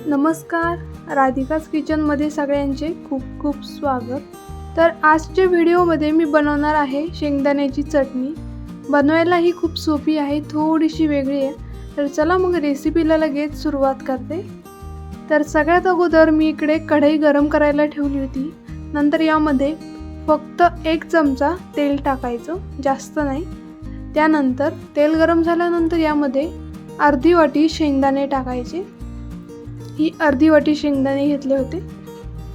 नमस्कार, राधिकाज किचनमध्ये सगळ्यांचे खूप खूप स्वागत. तर आजच्या व्हिडिओमध्ये मी बनवणार आहे शेंगदाण्याची चटणी. बनवायला ही खूप सोपी आहे, थोडीशी वेगळी आहे. तर चला मग रेसिपीला लगेच सुरुवात करते. तर सगळ्यात अगोदर मी इकडे कढई गरम करायला ठेवली होती. नंतर यामध्ये फक्त 1 चमचा तेल टाकायचं, जास्त नाही. त्यानंतर तेल गरम झाल्यानंतर यामध्ये अर्धी वाटी शेंगदाणे टाकायचे. ही अर्धी वाटी शेंगदाणे घेतले होते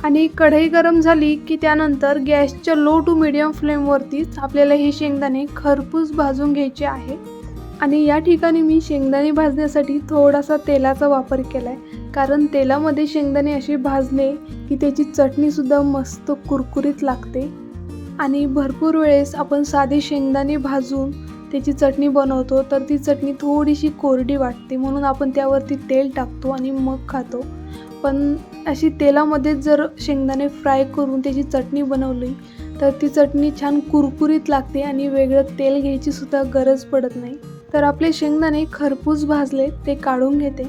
आणि कढई गरम झाली की त्यानंतर गॅसच्या लो टू मीडियम फ्लेमवरतीच आपल्याला हे शेंगदाणे खरपूस भाजून घ्यायचे आहे. आणि या ठिकाणी मी शेंगदाणे भाजण्यासाठी थोडासा तेलाचा वापर केला आहे, कारण तेलामध्ये शेंगदाणे असे भाजले की त्याची चटणीसुद्धा मस्त कुरकुरीत लागते. आणि भरपूर वेळेस आपण साधे शेंगदाणे भाजून त्याची चटणी बनवतो तर ती चटणी थोडीशी कोरडी वाटते, म्हणून आपण त्यावरती तेल टाकतो आणि मग खातो. पण अशी तेलामध्ये जर शेंगदाणे फ्राय करून त्याची चटणी बनवली तर ती चटणी छान कुरकुरीत लागते आणि वेगळं तेल घ्यायची सुद्धा गरज पडत नाही. तर आपले शेंगदाणे खरपूस भाजले ते काढून घेते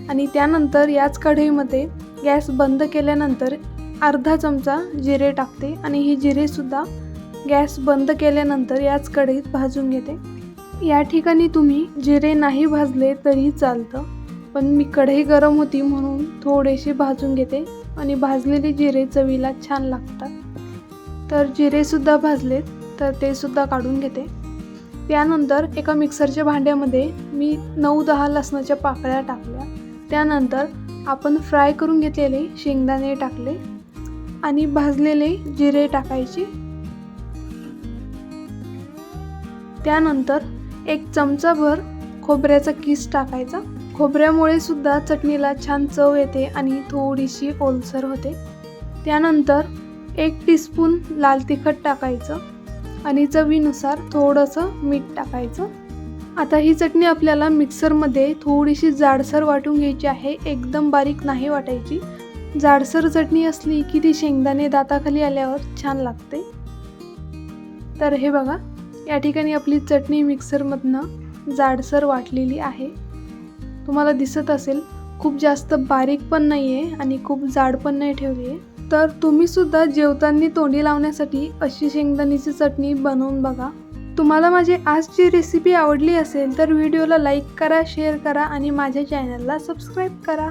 आणि त्यानंतर याच कढईमध्ये गॅस बंद केल्यानंतर अर्धा चमचा जिरे टाकते आणि हे जिरेसुद्धा गॅस बंद केल्यानंतर याच कढईत भाजून घेते. या ठिकाणी तुम्ही जिरे नाही भाजले तरी चालतं, पण मी कढई गरम होती म्हणून थोडेसे भाजून घेते आणि भाजलेले जिरे चवीला छान लागतात. तर जिरेसुद्धा भाजलेत तर ते सुद्धा काढून घेते. त्यानंतर एका मिक्सरच्या भांड्यामध्ये मी 9-10 लसणाच्या पाकळ्या टाकल्या. त्यानंतर आपण फ्राय करून घेतलेले शेंगदाणे टाकले आणि भाजलेले जिरे टाकायचे. त्यानंतर 1 चमचाभर खोबऱ्याचा किस टाकायचा. खोबऱ्यामुळे सुद्धा चटणीला छान चव येते आणि थोडीशी ओलसर होते. त्यानंतर 1 टीस्पून लाल तिखट टाकायचं आणि चवीनुसार थोडंसं मीठ टाकायचं. आता ही चटणी आपल्याला मिक्सरमध्ये थोडीशी जाडसर वाटून घ्यायची आहे, एकदम बारीक नाही वाटायची. जाडसर चटणी असली की ती शेंगदाणे दाताखाली आल्यावर छान लागते. तर हे बघा, या ठिकाणी आपली चटणी मिक्सरमधनं जाडसर वाटलेली आहे. तुम्हाला दिसत असेल, खूप जास्त बारीक पण नाही आहे आणि खूप जाड पण नाही ठेवली आहे. तर तुम्हीसुद्धा जेवताना तोंडी लावण्यासाठी अशी शेंगदाण्याची चटणी बनवून बघा. तुम्हाला माझी आजची रेसिपी आवडली असेल तर व्हिडिओला लाईक करा, शेअर करा आणि माझ्या चॅनलला सबस्क्राईब करा.